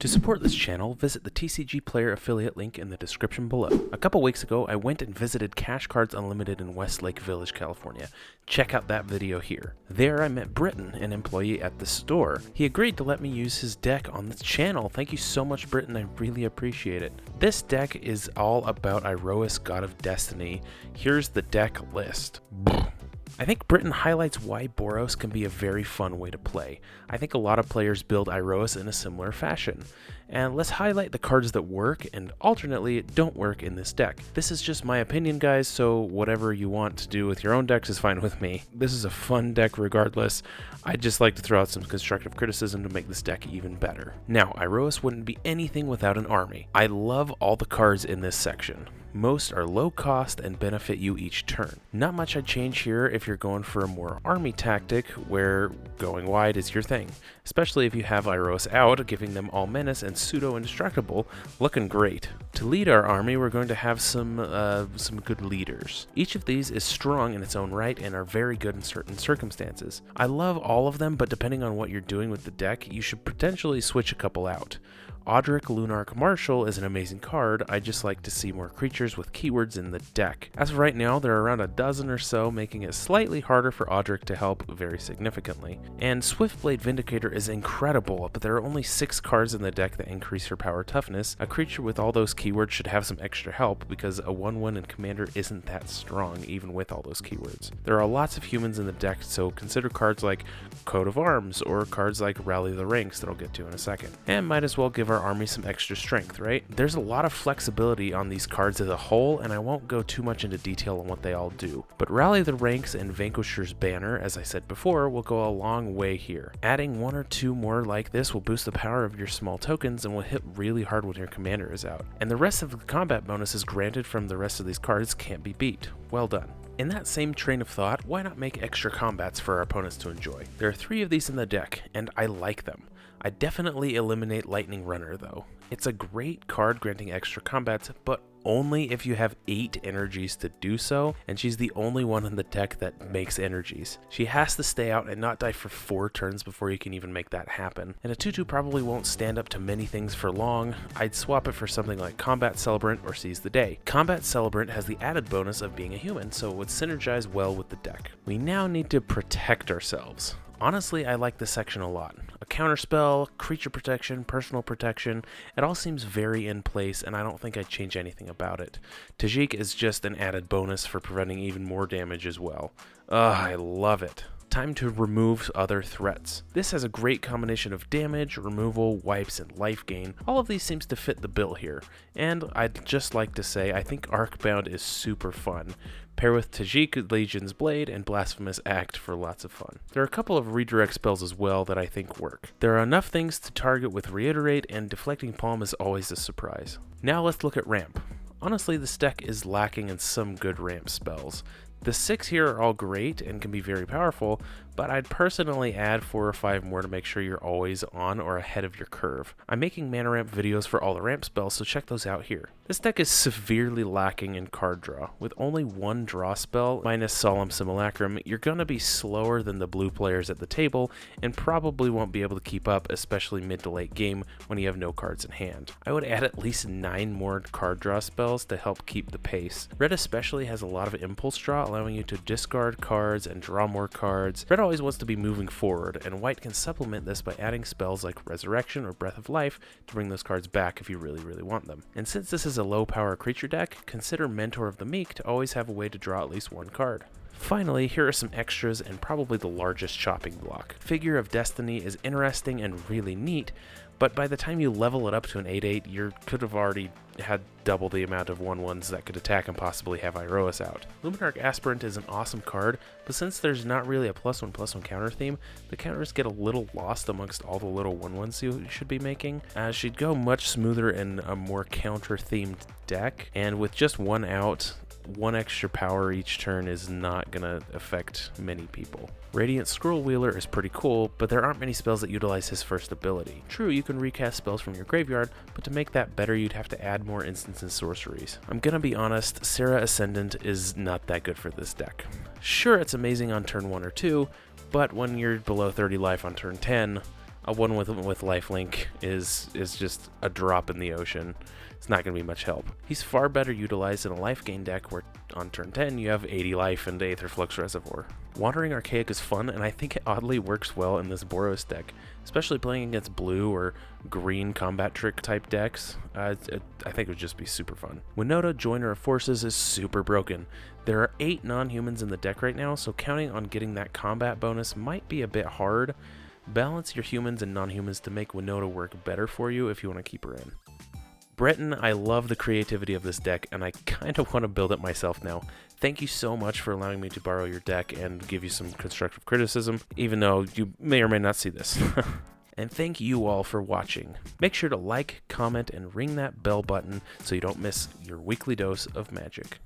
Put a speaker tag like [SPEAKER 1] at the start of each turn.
[SPEAKER 1] To support this channel, visit the TCG Player affiliate link in the description below. A couple weeks ago, I went and visited Cash Cards Unlimited in Westlake Village, California. Check out that video here. There I met Brittan, an employee at the store. He agreed to let me use his deck on the channel. Thank you so much, Brittan, I really appreciate it. This deck is all about Iroas, God of Destiny. Here's the deck list. I think Brittan highlights why boros can be a very fun way to play. I think a lot of players build Iroas in a similar fashion. And let's highlight the cards that work and alternately don't work in this deck. This is just my opinion, guys, so whatever you want to do with your own decks is fine with me. This is a fun deck regardless. I'd just like to throw out some constructive criticism to make this deck even better. Now, Iroas wouldn't be anything without an army. I love all the cards in this section. Most are low cost and benefit you each turn. Not much I'd change here if you're going for a more army tactic where going wide is your thing, especially if you have Iroas out, giving them all menace and pseudo indestructible, looking great. To lead our army, we're going to have some good leaders. Each of these is strong in its own right and are very good in certain circumstances. I love all of them, but depending on what you're doing with the deck, you should potentially switch a couple out. Audric Lunarch Marshal is an amazing card. I just like to see more creatures with keywords in the deck. As of right now, there are around a dozen or so, making it slightly harder for Audric to help very significantly. And Swiftblade Vindicator is incredible, but there are only 6 cards in the deck that increase her power toughness. A creature with all those keywords should have some extra help because a 1/1 in Commander isn't that strong even with all those keywords. There are lots of humans in the deck, so consider cards like Coat of Arms or cards like Rally the Ranks that I'll get to in a second. And might as well give our army some extra strength, right? There's a lot of flexibility on these cards as a whole, and I won't go too much into detail on what they all do. But Rally the Ranks and Vanquisher's Banner, as I said before, will go a long way here. Adding 1 or 2 more like this will boost the power of your small tokens and will hit really hard when your commander is out. And the rest of the combat bonuses granted from the rest of these cards can't be beat. Well done. In that same train of thought, why not make extra combats for our opponents to enjoy? There are 3 of these in the deck, and I like them. I definitely eliminate Lightning Runner though. It's a great card granting extra combats, but only if you have 8 energies to do so, and she's the only one in the deck that makes energies. She has to stay out and not die for 4 turns before you can even make that happen. And a 2/2 probably won't stand up to many things for long. I'd swap it for something like Combat Celebrant or Seize the Day. Combat Celebrant has the added bonus of being a human, so it would synergize well with the deck. We now need to protect ourselves. Honestly, I like this section a lot. A counterspell, creature protection, personal protection, it all seems very in place, and I don't think I'd change anything about it. Tajik is just an added bonus for preventing even more damage as well. I love it. Time to remove other threats. This has a great combination of damage, removal, wipes, and life gain. All of these seems to fit the bill here. And I'd just like to say I think Arcbound is super fun. Pair with Tajik, Legion's Blade, and Blasphemous Act for lots of fun. There are a couple of redirect spells as well that I think work. There are enough things to target with Reiterate, and Deflecting Palm is always a surprise. Now let's look at ramp. Honestly, this deck is lacking in some good ramp spells. The 6 here are all great and can be very powerful, but I'd personally add 4 or 5 more to make sure you're always on or ahead of your curve. I'm making mana ramp videos for all the ramp spells, so check those out here. This deck is severely lacking in card draw. With only 1 draw spell, minus Solemn Simulacrum, you're gonna be slower than the blue players at the table, and probably won't be able to keep up, especially mid to late game when you have no cards in hand. I would add at least 9 more card draw spells to help keep the pace. Red especially has a lot of impulse draw, allowing you to discard cards and draw more cards. Red always wants to be moving forward, and white can supplement this by adding spells like Resurrection or Breath of Life to bring those cards back if you really want them. And since this is a low power creature deck, consider Mentor of the Meek to always have a way to draw at least 1 card. Finally, here are some extras and probably the largest chopping block. Figure of Destiny is interesting and really neat, but by the time you level it up to an 8/8, you could have already had double the amount of 1/1s that could attack and possibly have Iroas out. Luminarch Aspirant is an awesome card, but since there's not really a +1/+1 counter theme, the counters get a little lost amongst all the little 1/1s you should be making. She'd go much smoother in a more counter-themed deck, and with just 1 out, 1 extra power each turn is not gonna affect many people. Radiant Scroll Wheeler is pretty cool, but there aren't many spells that utilize his first ability. True, you can recast spells from your graveyard, but to make that better you'd have to add more instants and sorceries. I'm gonna be honest, Serra Ascendant is not that good for this deck. Sure, it's amazing on turn 1 or 2, but when you're below 30 life on turn 10, A one with lifelink is just a drop in the ocean. It's not going to be much help. He's far better utilized in a life gain deck where on turn 10 you have 80 life and Aetherflux Reservoir. Wandering Archaic is fun, and I think it oddly works well in this Boros deck, especially playing against blue or green combat trick type decks. I think it would just be super fun. Winota, Joiner of Forces, is super broken. There are 8 non-humans in the deck right now, so counting on getting that combat bonus might be a bit hard. Balance your humans and non-humans to make Winota work better for you if you want to keep her in. Brittan, I love the creativity of this deck, and I kind of want to build it myself now. Thank you so much for allowing me to borrow your deck and give you some constructive criticism, even though you may or may not see this. And thank you all for watching. Make sure to like, comment, and ring that bell button so you don't miss your weekly dose of magic.